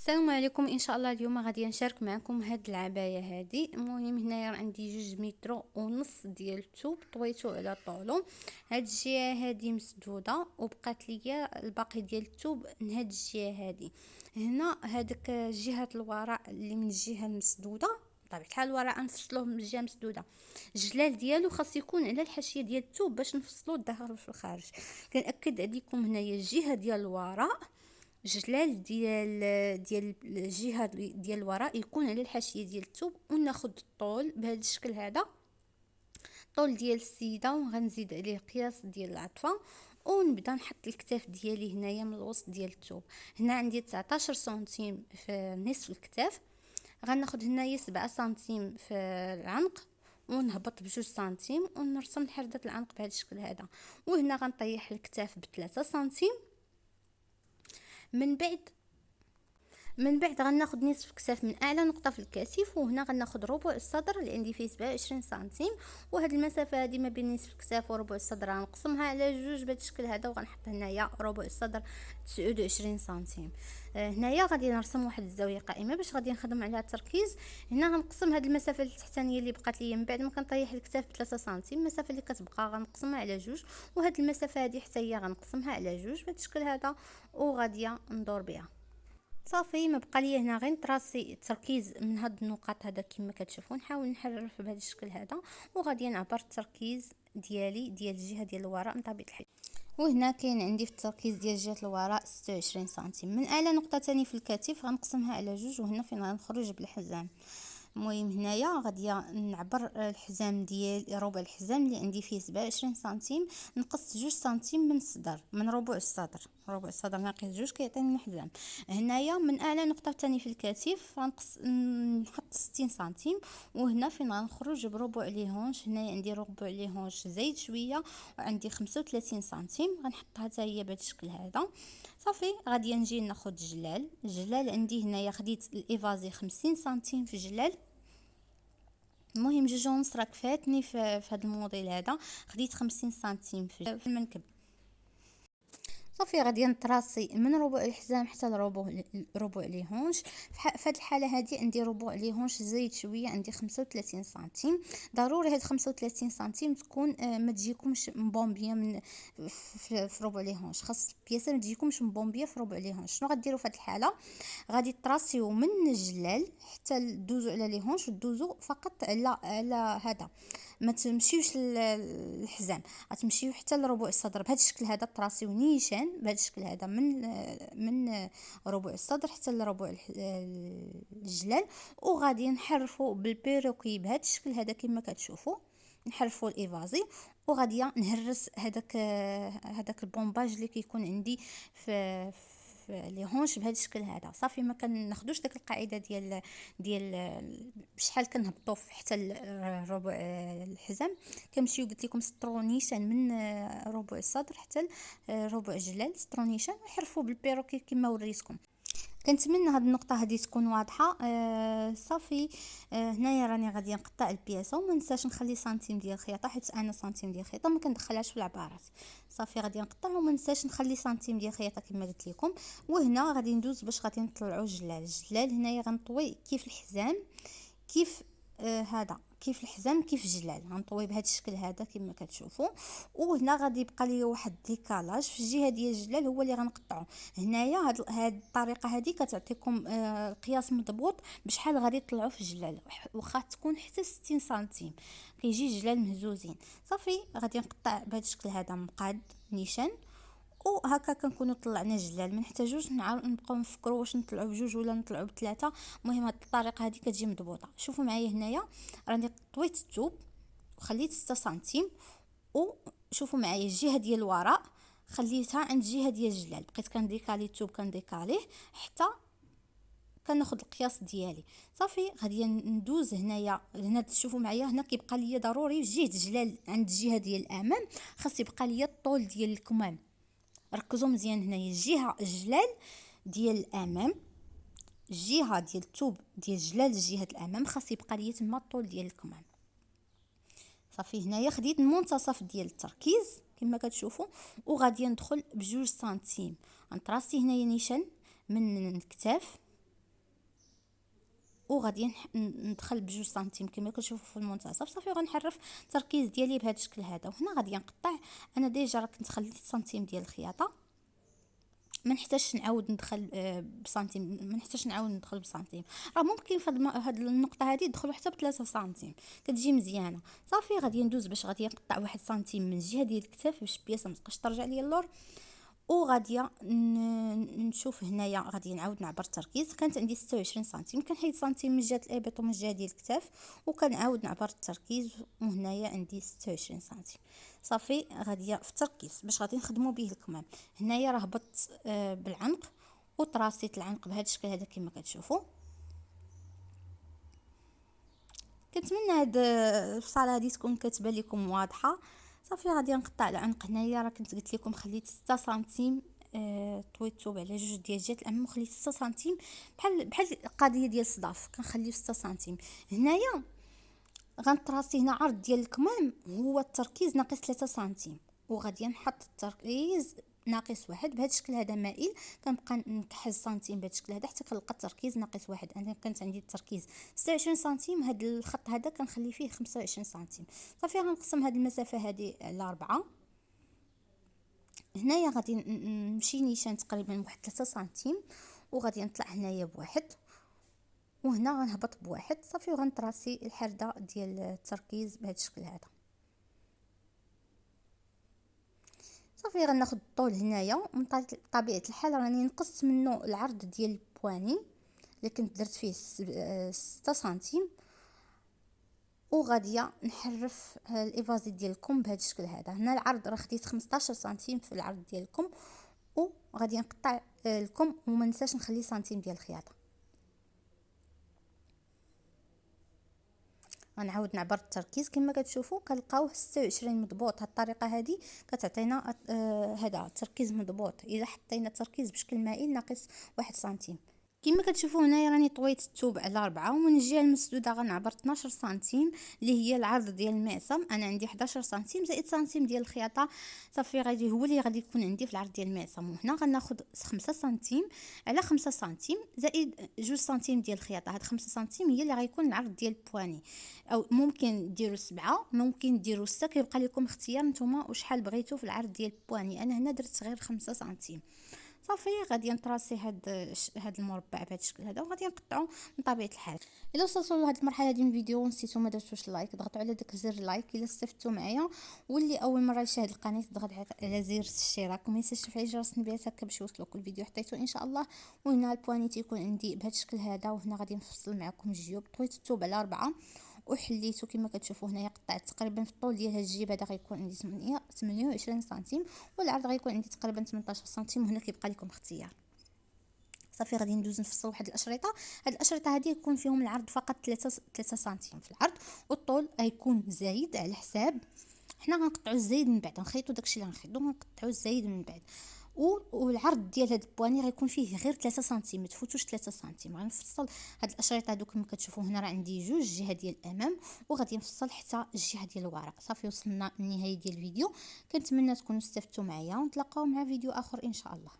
السلام عليكم. ان شاء الله اليوم غادي نشارك معكم هاد العبايه هادي. المهم هنايا عندي 2 متر ونص ديال الثوب طويته على طولو. هاد الجهه هادي مسدوده وبقات ليا الباقي ديال الثوب من هاد الجهه هادي. هنا هاديك جهه الوراء اللي من الجهه المسدوده بطبيعه الحال الوراء نفصلوه من الجهه المسدوده. الجلال ديالو خاص يكون على الحاشيه ديال الثوب باش نفصلو الظهر في الخارج. كنأكد عليكم هنايا الجهه ديال الوراء، جلال ديال الجهه ديال الوراء يكون على الحاشيه ديال الثوب، وناخذ الطول بهذا الشكل هذا، الطول ديال السيده، وغنزيد عليه قياس ديال العطفه، ونبدا نحط الكتاف ديالي هنايا من الوسط ديال الثوب. هنا عندي 19 سنتيم في نصف الكتاف، غناخذ هنايا 7 سنتيم في العنق، ونهبط ب2 سنتيم ونرسم حردة العنق بهذا الشكل هذا. وهنا غنطيح الكتاف ب3 سنتيم. من بعد غناخد نصف كتاف من اعلى نقطه في الكتف، وهنا غناخد ربع الصدر اللي عندي فيه 27 سنتيم. وهاد المسافه هذه ما بين نصف الكتاف وربع الصدر غنقسمها على جوج بهذا الشكل هذا، وغنحط هنايا ربع الصدر 29 سنتيم. هنايا غادي نرسم واحد الزاويه قائمه باش غادي نخدم عليها التركيز. هنا غنقسم هاد المسافه التحتانيه اللي بقات لي من بعد ما كنطيح الكتاف ب 3 سنتيم، المسافه اللي كتبقى غنقسمها على جوج، وهاد المسافه هذه حتى هي غنقسمها على جوج بهذا الشكل هذا، وغاديه ندور بها. صافي ما بقى لي هنا غير نطراسي التركيز من هاد النقاط هذا كما كتشوفوا. نحاول نحرف بهذا الشكل هذا، وغادي نعبر التركيز ديالي ديال الجهه ديال الوراء من طبيعه الحال. وهنا كاين عندي في التركيز ديال جهه الوراء 26 سنتيم. من اعلى نقطه تاني في الكتف غنقسمها على جوج، وهنا فين غنخرج بالحزام. المهم هنايا غادي نعبر الحزام ديال ربع الحزام اللي عندي فيه 27 سنتيم، نقص 2 سنتيم من الصدر، من ربع الصدر ناقص 2 كيعطيني الحزام. هنايا من اعلى نقطه ثاني في الكتف غنقص نحط 60 سنتيم، وهنا فين غنخرج بربع لي هونش. هنايا عندي ربع لي هونش زايد شويه، وعندي 35 سنتيم غنحطها حتى هي بهذا الشكل هذا. صافي غادي نجي ناخذ الجلال عندي هنايا خديت الايفازي 50 سنتيم في الجلال. المهم 2 ونص راه كفاتني في هذا الموديل هذا. خديت 50 سنتيم في المنكب. صافي غادي نطراسي من ربع الحزام حتى لربع لي هونش. في هذه الحاله هذه عندي ربع لي هونش زايد شويه، عندي 35 سنتيم. ضروري هاد 35 سنتيم تكون ما تجيكمش مبومبيه من في ربع لي هونش، خاص البياسه ما تجيكمش مبومبيه في ربع لي هونش. شنو غديروا في هذه الحاله؟ غادي تراسيو من الجلال حتى دوزو على لي هونش، ودوزو فقط على هذا، ما تمشيوش للحزام، غتمشيو حتى لربع الصدر بهذا الشكل هذا. تراسيو نيشان بهذا الشكل هذا من ربع الصدر حتى لربع الجلال، وغادي نحرفوا بالبيروكي بهذا الشكل هذا كما كتشوفوا. نحرفوا الايفازي، وغادي نهرس هذاك البومباج اللي كيكون عندي في لي هونش بهذا الشكل هذا. صافي ما كناخذوش ديك القاعده ديال بشحال كنهبطوا حتى ربع الحزام. كنمشيو قلت لكم سترونيشان من ربع الصدر حتى ربع الجلال، سترونيشان، وحرفوا بالبيروكي كما وريتكم. كنتمنى هاد النقطه هذه تكون واضحه. صافي. هنايا راني غادي نقطع البياسه، وما ننساش نخلي سنتيم ديال الخياطه، حيت انا سنتيم ديال الخياطه ما كندخلهاش في العبارات. صافي غادي نقطع، وما ننساش نخلي سنتيم ديال الخياطه كما قلت لكم. وهنا غادي ندوز باش غادي نطلعوا الجلال هنايا غنطوي كيف الحزام، كيف هذا كيف الحزام، كيف الجلال غنطوي بهذا الشكل هذا كما كتشوفوا. وهنا غادي يبقى لي واحد ديكالاج في الجهه ديال الجلال هو اللي غنقطعه. هنايا هاد الطريقه هذه كتعطيكم قياس مضبوط بشحال غادي تطلعوا في الجلال، واخا تكون حتى 60 سنتيم كيجي الجلال مهزوزين. صافي غادي نقطع بهذا الشكل هذا مقاد نيشان، وهكا كنكونوا طلعنا الجلال. ما نحتاجوش نبقاو نفكروا واش نطلعوا بجوج ولا نطلعوا بثلاثه. المهم هاد الطريقه هذه كتجي مضبوطه. شوفوا معايا هنايا راني طويت الثوب وخليت 6 سنتيم، وشوفوا معايا الجهه ديال الوراء خليتها عند الجهه ديال الجلال، بقيت كنديكالي الثوب كنديكاليه حتى كناخذ القياس ديالي. صافي غادي ندوز هنا تشوفوا معايا هنا كيبقى ليا ضروري جهه الجلال عند الجهه ديال الامام، خاص يبقى ليا الطول ديال الكمام. ركزوا مزيان هنايا الجهه الجلال ديال الامام، الجهه ديال الثوب ديال الجلال جهه الامام خاص يبقى ليا تما الطول ديال الكمام. صافي هنايا خديت المنتصف ديال التركيز كما كتشوفوا، وغادي ندخل ب2 سنتيم. غنطراسي هنايا نيشان من الكتاف وغادي ندخل بجوج سنتيم كما كتشوفوا في المنتصف. صافي غنحرف التركيز ديالي بهذا الشكل هذا. وهنا غادي نقطع. انا ديجا راه كنت خليت سنتيم ديال الخياطه، ما نحتاجش نعاود ندخل بسنتيم، ما نحتاجش نعاود ندخل بسنتيم. راه ممكن في هاد النقطه هذه ندخلوا حتى ب3 سنتيم كتجي مزيانه. صافي غادي ندوز باش غادي نقطع 1 سنتيم من الجهه ديال الكتاف باش البياسه ما تبقاش ترجع ليا اللور. وغادي نشوف هنايا غادي نعاود نعبر التركيز. كانت عندي 26 سنتيم، كنحيد سنتيم من جهه الابط ومن الجهه ديال الكتاف وكنعاود نعبر التركيز. وهنايا عندي 26 سنتيم. صافي غادي في التركيز باش غادي نخدموا به الكمام. هنايا راه هبطت بالعنق وطراسيت العنق بهذا الشكل هذا كما كتشوفوا. كنتمنى هاد الفصاله هذه تكون كتبان لكم واضحه. صافي غادي نقطع العنق. هنايا راه كنت قلت لكم خليت 6 سنتيم، طويت الثوب على جوج ديال جهات الامام وخليت 6 سنتيم بحال القضيه ديال الصداف كنخليو 6 سنتيم. هنايا غنطراسي هنا عرض ديال الكمام هو التركيز ناقص 3 سنتيم، وغادي نحط التركيز ناقص 1 بهذا الشكل هذا مائل. كنبقى نكحل سنتيم بهذا الشكل هذا حتى كنلقى التركيز ناقص 1. انا كانت عندي التركيز 26 سنتيم، هذا الخط هذا كنخلي فيه 25 سنتيم. صافي غنقسم هذه المسافه هذه على 4. هنايا غادي نمشي نيشان تقريبا واحد 3 سنتيم وغادي نطلع هنايا بواحد، وهنا غنهبط بواحد. صافي وغنطراسي الحرده ديال التركيز بهذا الشكل هذا. صافي غناخذ الطول هنايا من طبيعه الحال راني نقص منه العرض ديال البواني اللي كنت درت فيه 6 سنتيم، وغادي نحرف الافازي ديالكم بهذا الشكل هذا. هنا العرض راه خديت 15 سنتيم في العرض ديالكم، وغادي نقطع الكم وما ننساش نخلي سنتيم ديال الخياطه. غنعاود نعبر التركيز كما كتشوفوا كنلقاوه 26 مضبوط. هاد الطريقه هذه كتعطينا هذا التركيز مضبوط. اذا حطينا التركيز بشكل مائل ناقص 1 سنتيم. كما كتشوفوا هنايا راني طويت الثوب على 4، ومن الجهه المسدوده غنعبر 12 سنتيم اللي هي العرض ديال المعصم. انا عندي 11 سنتيم زائد سنتيم ديال الخياطه. صافي غادي هو اللي غادي يكون عندي في العرض ديال المعصم. وهنا غناخذ 5 سنتيم على 5 سنتيم زائد 2 سنتيم ديال الخياطه. هاد 5 سنتيم هي اللي غيكون العرض ديال البواني، او ممكن ديروا 7 ممكن ديروا 6، كيبقى لكم اختيار نتوما وشحال بغيتوا في العرض ديال البواني. انا هنا درت غير 5 سنتيم. صافي غادي نطراسي هاد المربع بهذا الشكل هذا وغادي نقطعو من طبيعه الحال. الا وصلتوا لهاد المرحله هذه من الفيديو ونسيتوا ما درتوش لايك، ضغطوا على داك زر لايك الا استفدتوا معايا. واللي اول مره يشاهد القناه ضغط على زر الاشتراك وما ينساش تفعيل جرس التنبيهات هكا باش يوصلوا كل فيديو حطيته ان شاء الله. وهنا البواني تيكون عندي بهذا الشكل هذا. وهنا غادي نفصل معكم الجيوب. طويت الثوب على 4 وحليته كما كتشوفوا هنايا. قطعت تقريبا في الطول ديال هاد الجيب هذا غيكون عندي 28 سنتيم، والعرض غيكون عندي تقريبا 18 سنتيم. وهنا كيبقى لكم اختيار. صافي غادي ندوز نفصل واحد الاشرطه. هاد الاشرطه هذه يكون فيهم العرض فقط 3 سنتيم في العرض، والطول غيكون زايد على حساب. حنا غنقطعوا الزايد من بعد، نخيطوا داكشي اللي غنخيطوا غنقطعوا الزايد من بعد. والعرض ديال هاد البواني غيكون فيه غير 3 سنتيم، ما تفوتوش 3 سنتيم. غنفصل هاد الاشرطه هادو كما كتشوفوا هنا راه عندي جوج، الجهه ديال الامام وغادي نفصل حتى الجهه ديال الوراء. صافي وصلنا للنهايه ديال الفيديو. كنتمنى تكونوا استفدتوا معايا ونتلاقاو مع فيديو اخر ان شاء الله.